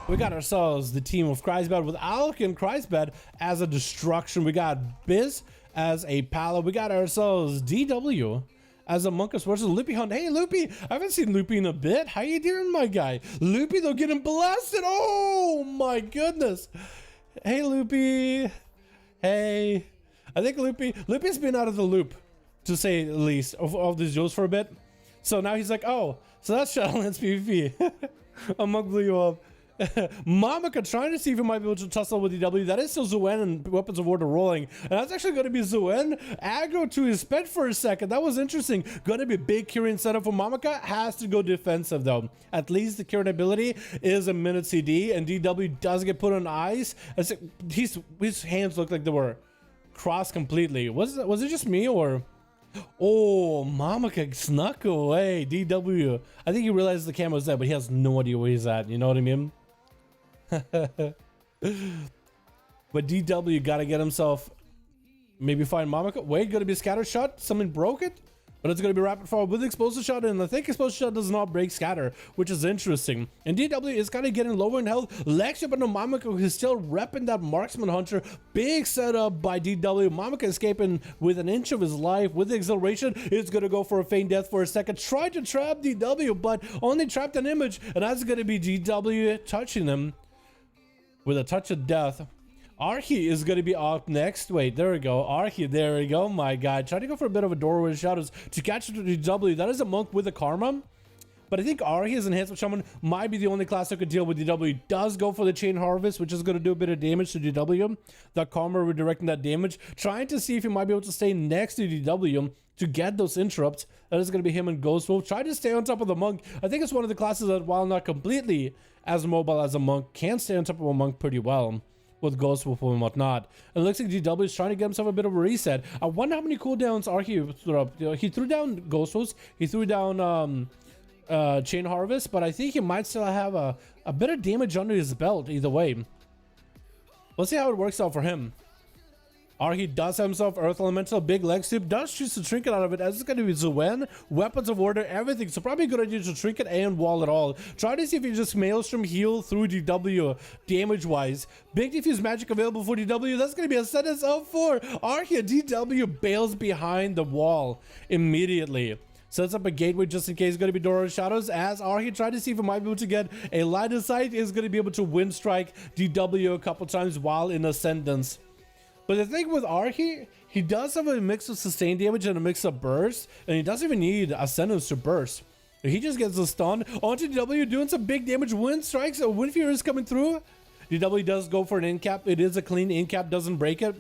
We got ourselves the team of Kreisbad with Alec and Kreisbad as a destruction. We got Biz as a paladin. We got ourselves DW as a monk versus Loopy Hunt. Hey, Loopy, I haven't seen Loopy in a bit. How you doing, my guy? Loopy, though, getting blasted. Oh, my goodness. Hey, Loopy. Hey. I think Loopy's been out of the loop, to say the least, of these duels for a bit. So now he's like, oh, so that's Shadowlands PvP. A monk blew you up. Mamaka trying to see if he might be able to tussle with DW. That is still Zuen and Weapons of Order rolling. And that's actually going to be Zuen aggro to his pet for a second. That was interesting. Going to be a big Kyrian setup for Mamaka. Has to go defensive though. At least the Kyrian ability is a minute CD. And DW does get put on ice. His hands look like they were crossed completely. Was it just me or... Oh, Mamaka snuck away. DW. I think he realized the camera was there, but he has no idea where he's at. You know what I mean? But DW gotta get himself, maybe find Mamaka. Wait, gonna be a scatter shot. Someone broke it, but it's gonna be rapid fire with explosive shot, and I think explosive shot does not break scatter, which is interesting. And DW is kind of getting lower in health. Lexia, but no, Mamaka is still repping that marksman hunter. Big setup by DW. Mamaka escaping with an inch of his life with the acceleration. It's gonna go for a feign death for a second. Tried to trap DW, but only trapped an image, and that's gonna be DW touching him with a touch of death. Archie is going to be up next. Wait, there we go. Archie, there we go, my guy. Trying to go for a bit of a doorway of shadows to catch DW. That is a monk with a karma. But I think Archie as Enhancement Shaman might be the only class that could deal with DW. Does go for the Chain Harvest, which is going to do a bit of damage to DW. The karma redirecting that damage. Trying to see if he might be able to stay next to DW to get those interrupts. That is going to be him and Ghost Wolf. Try to stay on top of the monk. I think it's one of the classes that, while not completely as mobile as a monk, can stay on top of a monk pretty well with Ghost Wolf and whatnot. And it looks like DW is trying to get himself a bit of a reset. I wonder how many cooldowns Archie threw up. He threw down Ghost Wolves. He threw down Chain Harvest, but I think he might still have a bit of damage under his belt either way. Let's see how it works out for him. Archie does have himself Earth Elemental, big leg sweep, does choose to trinket out of it, as it's going to be Zuen, Weapons of Order, everything. So probably a good idea to trinket and wall it all. Try to see if you just Maelstrom heal through DW damage-wise. Big diffuse magic available for DW. That's going to be a sentence of 4. Archie, DW bails behind the wall immediately. Sets up a gateway just in case. Going to be Door of Shadows as Archie tried to see if he might be able to get a line of sight. Is going to be able to wind strike DW a couple times while in Ascendance. But the thing with Archie, he does have a mix of sustained damage and a mix of burst, and he doesn't even need Ascendance to burst. He just gets a stun onto DW, doing some big damage. Wind strikes, a Wind Fury is coming through. DW does go for an in cap. It is a clean in cap, doesn't break it.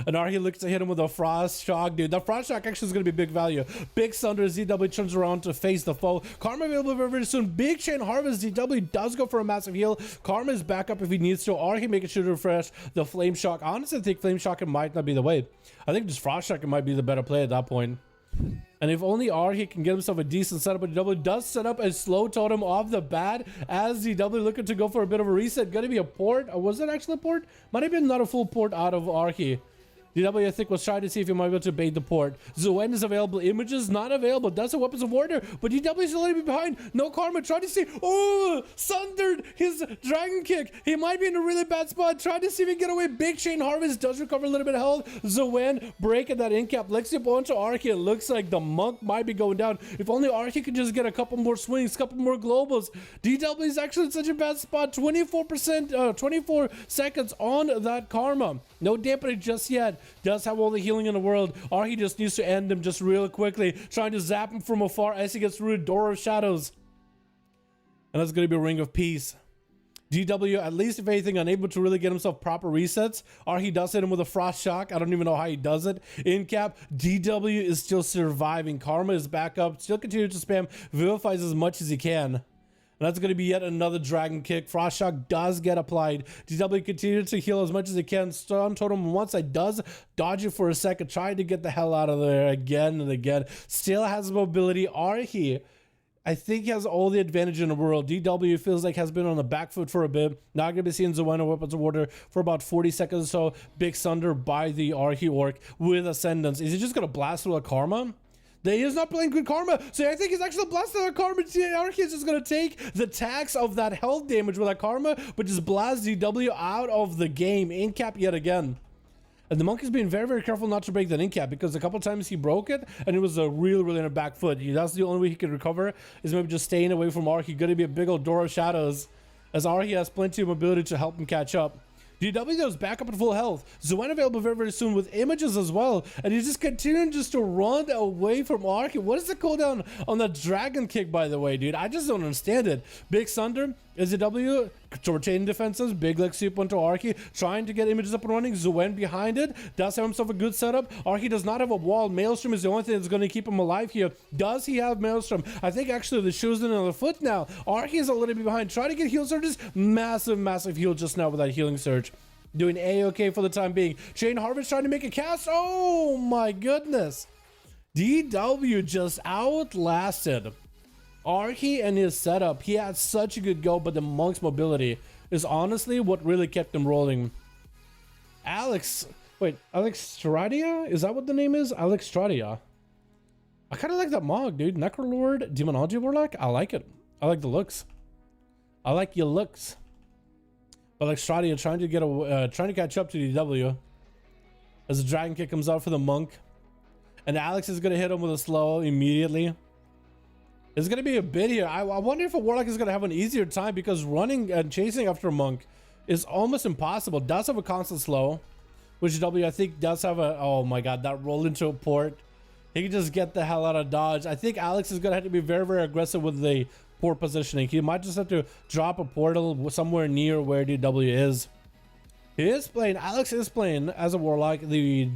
And Archie looks to hit him with a Frost Shock, dude. That Frost Shock actually is going to be big value. Big Thunder, ZW turns around to face the foe. Karma available very, very soon. Big Chain Harvest, ZW does go for a massive heal. Karma is back up if he needs to. Archie making sure to refresh the Flame Shock. I honestly think Flame Shock might not be the way. I think just Frost Shock might be the better play at that point. And if only Archie can get himself a decent setup, but DW does set up a slow totem off the bat as DW looking to go for a bit of a reset. Gonna be a port, or was it actually a port? Might have been not a full port out of Archie. DW, I think, was trying to see if he might be able to bait the port. Zuen is available. Images not available. Does have Weapons of Order, but DW is a little bit behind. No Karma. Trying to see. Oh, sundered his Dragon Kick. He might be in a really bad spot. Trying to see if he can get away. Big Chain Harvest does recover a little bit of health. Zuen breaking that in cap. Lexi onto Archie. It looks like the monk might be going down. If only Archie could just get a couple more swings, couple more globals. DW is actually in such a bad spot. 24%, 24 seconds on that Karma. No dampening just yet. Does have all the healing in the world. Archie just needs to end him just real quickly. Trying to zap him from afar as he gets through the Door of Shadows. And that's going to be a Ring of Peace. DW, at least if anything, unable to really get himself proper resets. Archie does hit him with a Frost Shock. I don't even know how he does it. In cap, DW is still surviving. Karma is back up. Still continues to spam. Vivifies as much as he can. And that's going to be yet another Dragon Kick. Frost Shock does get applied. DW continues to heal as much as he can. Stun Totem once that does dodge it for a second. Trying to get the hell out of there again and again. Still has mobility. Archie, I think he has all the advantage in the world. DW feels like has been on the back foot for a bit. Not going to be seeing Zuen Weapons of Order for about 40 seconds or so. Big Thunder by the Archie Orc with Ascendance. Is he just going to blast through a Karma? That he is not playing good karma. So I think he's actually blasted that karma. Archie is just going to take the tax of that health damage with that karma, but just blast DW out of the game. In cap yet again. And the monk is being very, very careful not to break that in cap, because a couple times he broke it and it was a really in a back foot. That's the only way he could recover, is maybe just staying away from Archie. Going to be a big old door of shadows, as Archie has plenty of mobility to help him catch up. DW goes back up at full health. Zoan available very, very soon with images as well. And he's just continuing just to run away from Archie. What is the cooldown on the dragon kick, by the way, dude? I just don't understand it. Big Sunder is a W. Retaining defenses. Big leg sweep onto Archie. Trying to get images up and running. Zoan behind it. Does have himself a good setup. Archie does not have a wall. Maelstrom is the only thing that's going to keep him alive here. Does he have Maelstrom? I think actually the shoe's in on the foot now. Archie is a little bit behind. Try to get heal surges. Massive heal just now with that healing surge. Doing A-okay for the time being. Chain Harvest trying to make a cast. Oh my goodness. DW just outlasted Archie and his setup. He had such a good go, but the monk's mobility is honestly what really kept him rolling. Alex Stradia? Is that what the name is? Alex Stradia. I kind of like that monk, dude. Necrolord, Demonology Warlock. I like it. I like the looks. I like your looks. But like Stradia trying to catch up to DW as the dragon kick comes out for the monk, and Alex is gonna hit him with a slow immediately. It's gonna be a bit here. I wonder if a Warlock is gonna have an easier time, because running and chasing after a monk is almost impossible. Does have a constant slow, which W I think does have a, oh my god, that roll into a port. He can just get the hell out of dodge. I think Alex is gonna have to be very aggressive with the port positioning. He might just have to drop a portal somewhere near where DW is. Alex is playing as a Warlock, the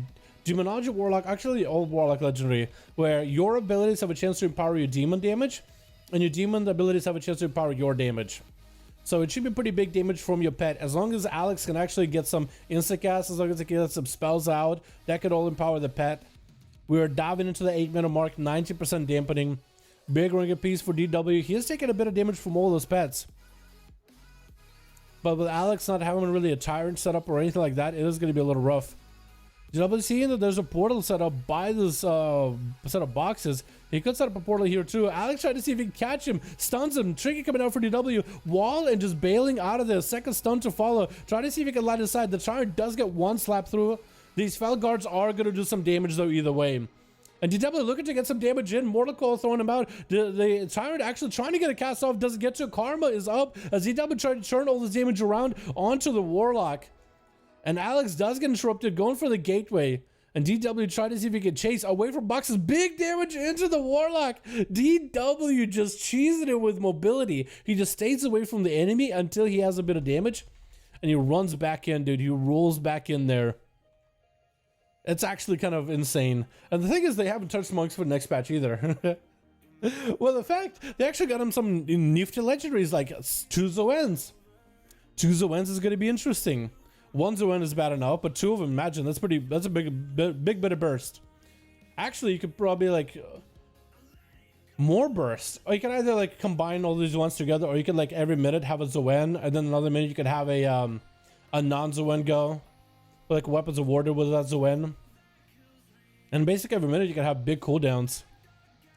Demonology Warlock, actually the old Warlock legendary, where your abilities have a chance to empower your demon damage, and your demon abilities have a chance to empower your damage. So it should be pretty big damage from your pet, as long as Alex can actually get some insta-cast, as long as he can get some spells out, that could all empower the pet. We are diving into the 8-minute mark, 90% dampening. Big ring of peace for DW. He has taken a bit of damage from all those pets. But with Alex not having really a tyrant setup or anything like that, it is going to be a little rough. DW seeing that there's a portal set up by this set of boxes. He could set up a portal here too. Alex tried to see if he can catch him. Stuns him. Tricky coming out for DW. Wall and just bailing out of there. Second stun to follow. Try to see if he can light his side. The tyrant does get one slap through. These fel guards are going to do some damage though either way. And DW looking to get some damage in. Mortal Coil throwing him out. The Tyrant actually trying to get a cast off. Doesn't get to. Karma is up as DW tried to turn all this damage around onto the Warlock. And Alex does get interrupted going for the gateway. And DW tried to see if he could chase away from boxes. Big damage into the Warlock. DW just cheesing it with mobility. He just stays away from the enemy until he has a bit of damage. And he runs back in, dude. He rolls back in there. It's actually kind of insane. And the thing is, they haven't touched monks for the next patch either. Well, the fact, they actually got him some nifty legendaries like 2 Zoans. 2 Zoans is going to be interesting. 1 Zoan is bad enough, but 2 of them, imagine, that's a big bit of burst. Actually, you could probably like more burst. Or you can either like combine all these ones together, or you can like every minute have a Zoan, and then another minute you could have a non-Zoan go. Like weapons awarded with that Zoan. And basically every minute you can have big cooldowns.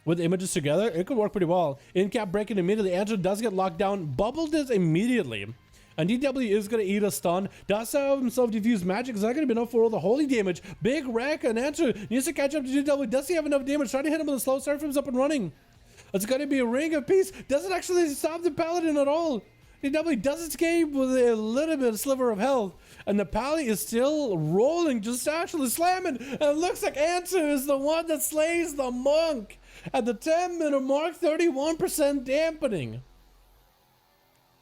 With images together, it could work pretty well. In-cap breaking immediately. Andrew does get locked down. Bubbled this immediately. And DW is going to eat a stun. Does have himself diffuse magic. Is that going to be enough for all the holy damage? Big wreck. And Andrew needs to catch up to DW. Does he have enough damage? Try to hit him with a slow. Seraphim's up and running. It's going to be a ring of peace. Doesn't actually stop the paladin at all. DW does escape with a little bit of sliver of health. And the Pally is still rolling, just actually slamming. And it looks like Antu is the one that slays the monk. At the 10-minute mark, 31% dampening.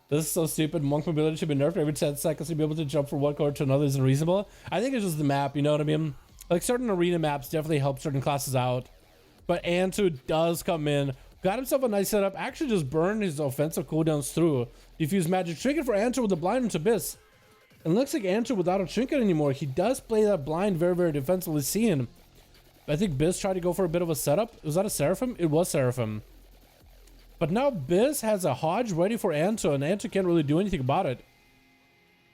This is so stupid. Monk mobility should be nerfed every 10 seconds to be able to jump from one corner to another is unreasonable. I think it's just the map, you know what I mean? Like certain arena maps definitely help certain classes out. But Antu does come in. Got himself a nice setup. Actually just burned his offensive cooldowns through. Diffuse magic. Trinket for Antu with the blind into Abyss. And looks like Antu without a trinket anymore. He does play that blind very defensively seen. I think Biz tried to go for a bit of a setup. Was that a Seraphim? It was Seraphim. But now Biz has a Hodge ready for Antu, and Antu can't really do anything about it.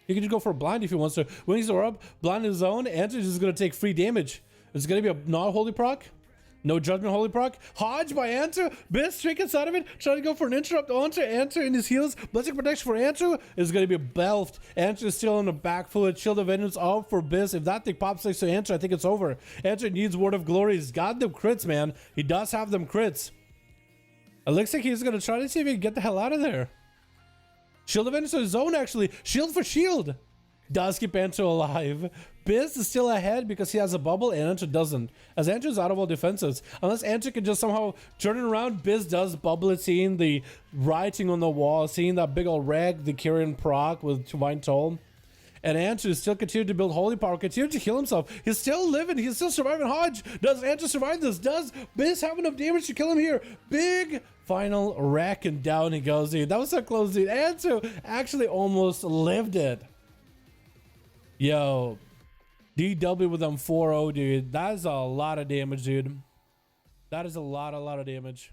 He can just go for a blind if he wants to. Wings are up, blind in his own. Antu is just going to take free damage. It's going to be a not holy proc. No Judgment Holy proc. Hodge by Answer. Biz trickets out of it. Trying to go for an interrupt onto Answer in his heals. Blessing Protection for Answer is going to be belfed. Answer is still on the back foot. Shield of Vengeance out for Biz. If that thing pops next to Answer, I think it's over. Answer needs Word of Glory. He's got them crits, man. He does have them crits. It looks like he's going to try to see if he can get the hell out of there. Shield of Vengeance to his zone, actually. Shield for shield. Does keep Answer alive. Biz is still ahead because he has a bubble and Answer doesn't. As Answer's out of all defenses. Unless Answer can just somehow turn it around, Biz does bubble it, seeing the writing on the wall, seeing that big old reg, the Kyrian proc with Divine Toll. And Answer is still continuing to build holy power, continue to heal himself. He's still living, he's still surviving. Hodge, does Answer survive this? Does Biz have enough damage to kill him here? Big final wreck, and down he goes, dude. That was so close, dude. Answer actually almost lived it. Yo, DW with them 4-0, dude. That is a lot of damage, dude. That is a lot of damage.